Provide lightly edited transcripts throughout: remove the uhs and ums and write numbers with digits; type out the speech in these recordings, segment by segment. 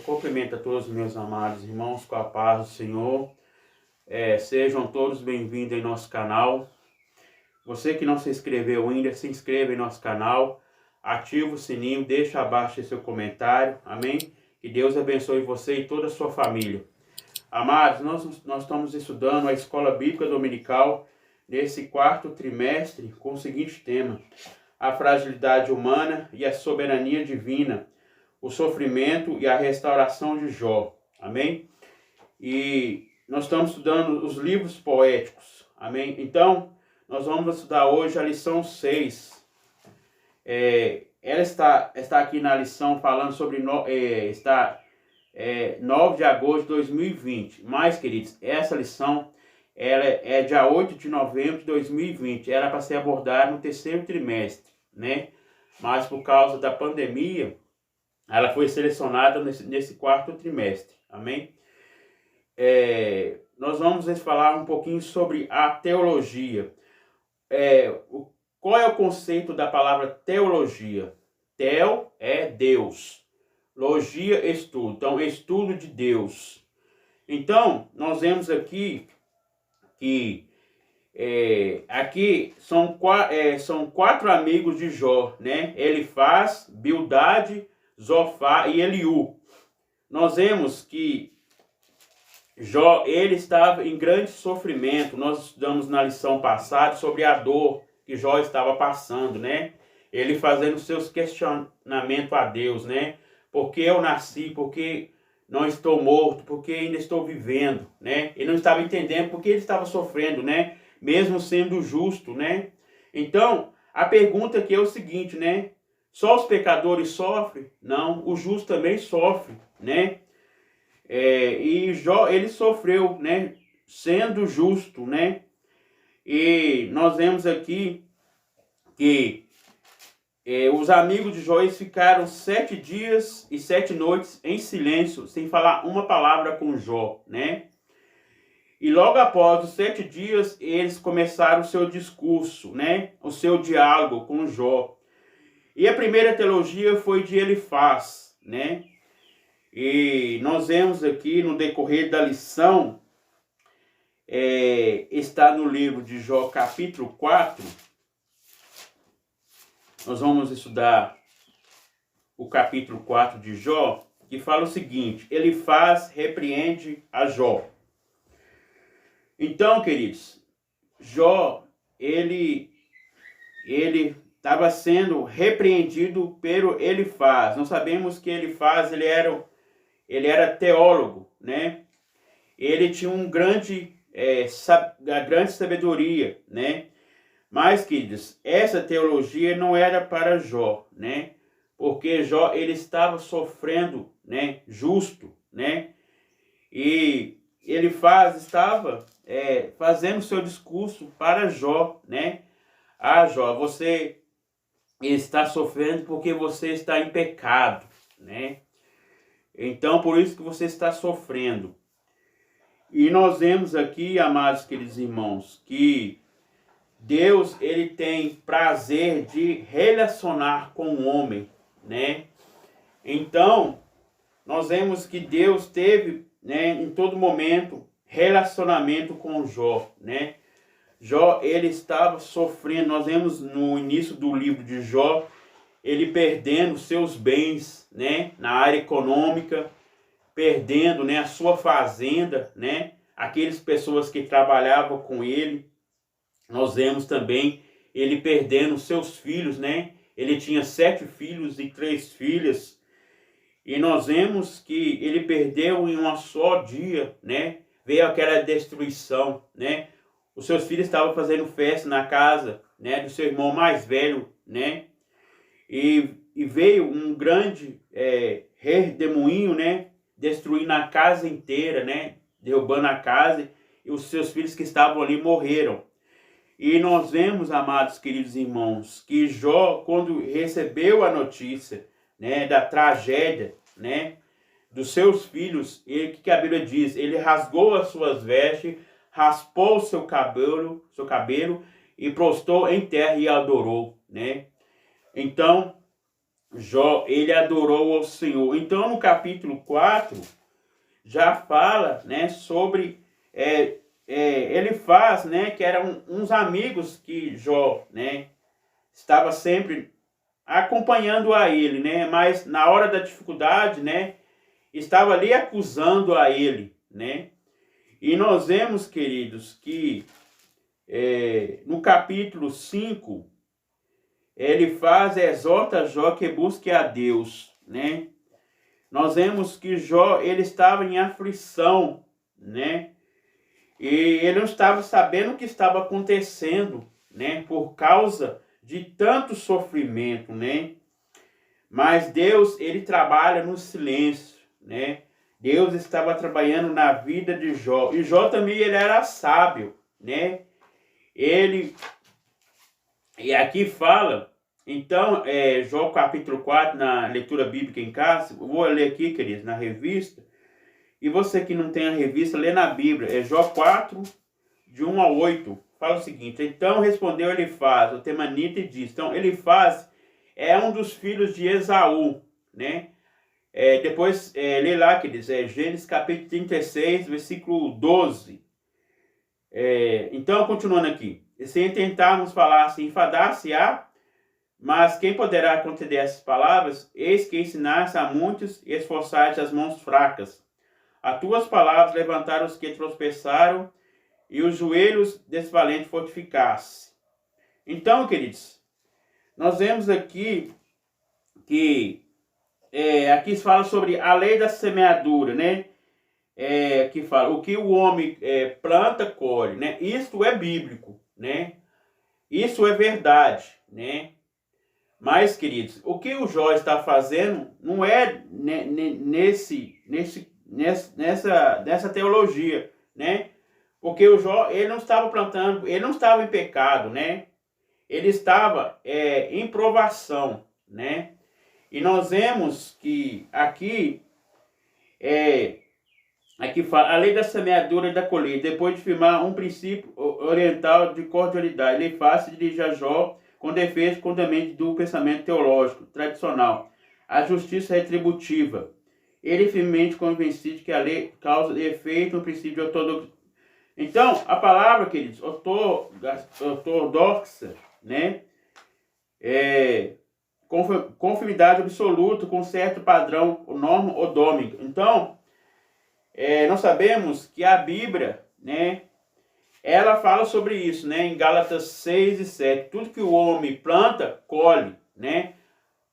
cumprimento a todos os meus amados irmãos com a paz do Senhor. Sejam todos bem-vindos em nosso canal. Você que não se inscreveu ainda, se inscreva em nosso canal, ativa o sininho, deixa abaixo seu comentário, amém? Que Deus abençoe você e toda a sua família. Amados, nós estamos estudando a Escola Bíblica Dominical nesse quarto trimestre com o seguinte tema: a fragilidade humana e a soberania divina, o sofrimento e a restauração de Jó, amém? E nós estamos estudando os livros poéticos, amém? Então, nós vamos estudar hoje a lição 6. Ela está aqui na lição falando sobre 9 de agosto de 2020. Mas, queridos, essa lição ela é dia 8 de novembro de 2020. Era para ser abordada no terceiro trimestre, né? Mas por causa da pandemia, ela foi selecionada nesse quarto trimestre, amém? Nós vamos falar um pouquinho sobre a teologia. Qual é o conceito da palavra teologia? Teo é Deus, logia estudo, então estudo de Deus. Então, nós vemos aqui que aqui são quatro amigos de Jó, né? Elifaz, Bildade, Zofar e Eliú. Nós vemos que Jó, ele estava em grande sofrimento. Nós estudamos na lição passada sobre a dor que Jó estava passando, né? Ele fazendo seus questionamentos a Deus, né? Por que eu nasci? Por que não estou morto? Por que ainda estou vivendo, né? Ele não estava entendendo por que ele estava sofrendo, né? Mesmo sendo justo, né? Então, a pergunta aqui é o seguinte, né? Só os pecadores sofrem? Não, o justo também sofre, né? E Jó, ele sofreu, né? Sendo justo, né? E nós vemos aqui que os amigos de Jó ficaram 7 dias e 7 noites em silêncio, sem falar uma palavra com Jó, né? E logo após os 7 dias, eles começaram o seu discurso, né? O seu diálogo com Jó. E a primeira teologia foi de Elifaz, né? E nós vemos aqui no decorrer da lição, está no livro de Jó, capítulo 4. Nós vamos estudar o capítulo 4 de Jó, que fala o seguinte: Elifaz repreende a Jó. Então, queridos, Jó, ele estava sendo repreendido pelo Elifaz. Nós sabemos que Elifaz, ele era teólogo, né? Ele tinha grande sabedoria, né? Mas, queridos, essa teologia não era para Jó, né? Porque Jó, ele estava sofrendo, né? Justo, né? E Elifaz estava fazendo seu discurso para Jó, né? Ah, Jó, você está sofrendo porque você está em pecado, né? Então, por isso que você está sofrendo. E nós vemos aqui, amados queridos irmãos, que Deus, ele tem prazer de relacionar com o homem, né? Então, nós vemos que Deus teve, né, em todo momento, relacionamento com Jó, né? Jó, ele estava sofrendo. Nós vemos no início do livro de Jó, ele perdendo seus bens, né, na área econômica, perdendo, né, a sua fazenda, né, aquelas pessoas que trabalhavam com ele. Nós vemos também ele perdendo seus filhos, né? Ele tinha 7 filhos e 3 filhas. E nós vemos que ele perdeu em um só dia, né? Veio aquela destruição, né? Os seus filhos estavam fazendo festa na casa, né, do seu irmão mais velho, né? E veio um grande redemoinho, né? Destruindo a casa inteira, né? Derrubando a casa, e os seus filhos que estavam ali morreram. E nós vemos, amados queridos irmãos, que Jó, quando recebeu a notícia, né, da tragédia, né, dos seus filhos, o que a Bíblia diz? Ele rasgou as suas vestes, raspou o seu cabelo e prostrou em terra e adorou, né? Então, Jó, ele adorou ao Senhor. Então, no capítulo 4, já fala, né, sobre, ele faz, né, que eram uns amigos que Jó, né, estava sempre acompanhando a ele, né, mas na hora da dificuldade, né, estava ali acusando a ele, né. E nós vemos, queridos, que no capítulo 5, ele exorta Jó que busque a Deus, né? Nós vemos que Jó, ele estava em aflição, né? E ele não estava sabendo o que estava acontecendo, né? Por causa de tanto sofrimento, né? Mas Deus, ele trabalha no silêncio, né? Deus estava trabalhando na vida de Jó. E Jó também, ele era sábio, né? E aqui fala, então, Jó capítulo 4, na leitura bíblica em casa, eu vou ler aqui, queridos, na revista. E você que não tem a revista, lê na Bíblia. É Jó 4, de 1 a 8. Fala o seguinte: então respondeu Elifaz, o temanita, e disse. Então, Elifaz é um dos filhos de Esaú, né? Depois, lê lá, queridos, Gênesis capítulo 36, versículo 12. Então, continuando aqui. Se tentarmos falar assim, enfadar-se-á, mas quem poderá conceder essas palavras? Eis que ensinaste a muitos e esforçaste as mãos fracas. As tuas palavras levantaram os que tropeçaram e os joelhos desse valente fortificaste. Então, queridos, nós vemos aqui que aqui se fala sobre a lei da semeadura, né? Que fala o que o homem planta, colhe, né? Isto é bíblico, né? Isso é verdade, né? Mas, queridos, o que o Jó está fazendo não é nessa teologia, né? Porque o Jó, ele não estava plantando, ele não estava em pecado, né? Ele estava em provação, né? E nós vemos que aqui fala a lei da semeadura e da colheita, depois de firmar um princípio oriental de cordialidade, ele faz se dirige a Jó com defesa contra-mente do pensamento teológico tradicional, a justiça retributiva. Ele é firmemente convencido de que a lei causa efeito no princípio de ortodoxia. Então, a palavra, queridos, ortodoxa, né, conformidade absoluta com certo padrão, norma odômica. Então, nós sabemos que a Bíblia, né, ela fala sobre isso, né, em Gálatas 6 e 7. Tudo que o homem planta, colhe, né?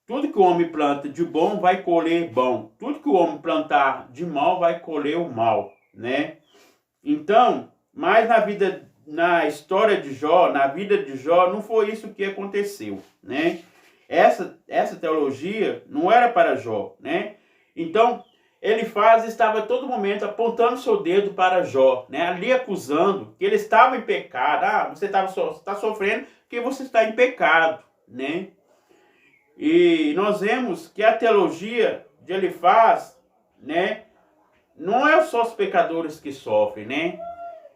Tudo que o homem planta de bom, vai colher bom. Tudo que o homem plantar de mal, vai colher o mal, né? Então, mas na história de Jó, na vida de Jó, não foi isso que aconteceu, né? Essa teologia não era para Jó, né? Então, Elifaz estava a todo momento apontando seu dedo para Jó, né? Ali acusando que ele estava em pecado. Você está sofrendo porque você está em pecado, né? E nós vemos que a teologia de Elifaz, né, não é só os pecadores que sofrem, né?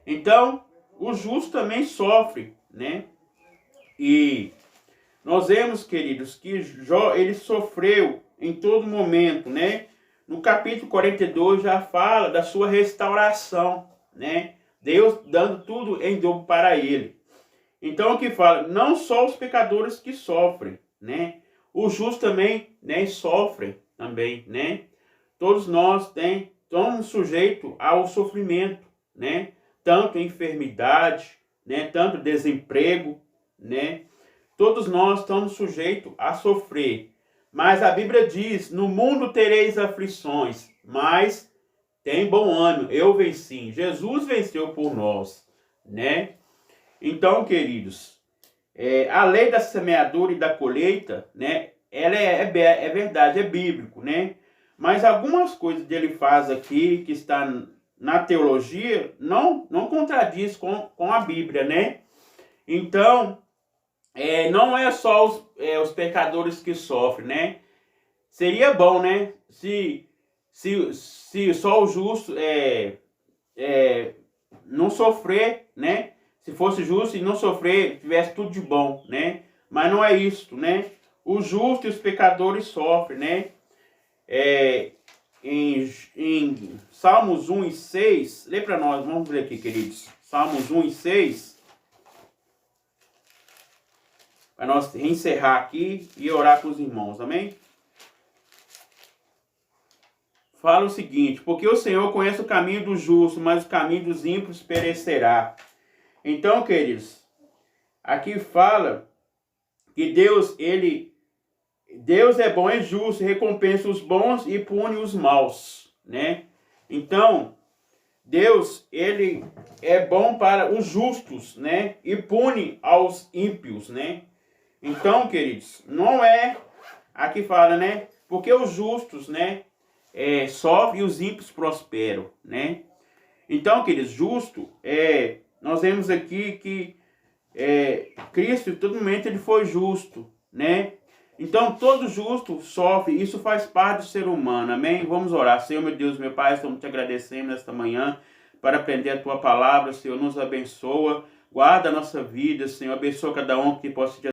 Então, o justo também sofre, né? E nós vemos, queridos, que Jó, ele sofreu em todo momento, né? No capítulo 42 já fala da sua restauração, né? Deus dando tudo em dobro para ele. Então aqui fala, não só os pecadores que sofrem, né? Os justos também, né, sofrem também, né? Todos nós estamos sujeitos ao sofrimento, né? Tanto enfermidade, né? Tanto desemprego, né? Todos nós estamos sujeitos a sofrer. Mas a Bíblia diz, no mundo tereis aflições, mas tem bom ânimo, eu venci. Jesus venceu por nós, né? Então, queridos, a lei da semeadura e da colheita, né? Ela é verdade, é bíblico, né? Mas algumas coisas que ele faz aqui, que está na teologia, não contradiz com a Bíblia, né? Então, não é só os pecadores que sofrem, né? Seria bom, né? Se só o justo não sofrer, né? Se fosse justo e não sofrer, tivesse tudo de bom, né? Mas não é isso, né? o justo e os pecadores sofrem, né? Em Salmos 1 e 6, lê para nós, vamos ler aqui, queridos. Salmos 1 e 6, para nós encerrar aqui e orar com os irmãos, amém? Fala o seguinte: porque o Senhor conhece o caminho do justo, mas o caminho dos ímpios perecerá. Então, queridos, aqui fala que Deus é bom e justo, recompensa os bons e pune os maus, né? Então, Deus, ele é bom para os justos, né? E pune aos ímpios, né? Então, queridos, não é, aqui fala, né? Porque os justos, né? Sofrem e os ímpios prosperam, né? Então, queridos, justo, nós vemos aqui que Cristo, em todo momento, ele foi justo, né? Então, todo justo sofre, isso faz parte do ser humano, amém? Vamos orar. Senhor, meu Deus, meu Pai, estamos te agradecendo nesta manhã para aprender a tua palavra. Senhor, nos abençoa, guarda a nossa vida, Senhor, abençoa cada um que possa te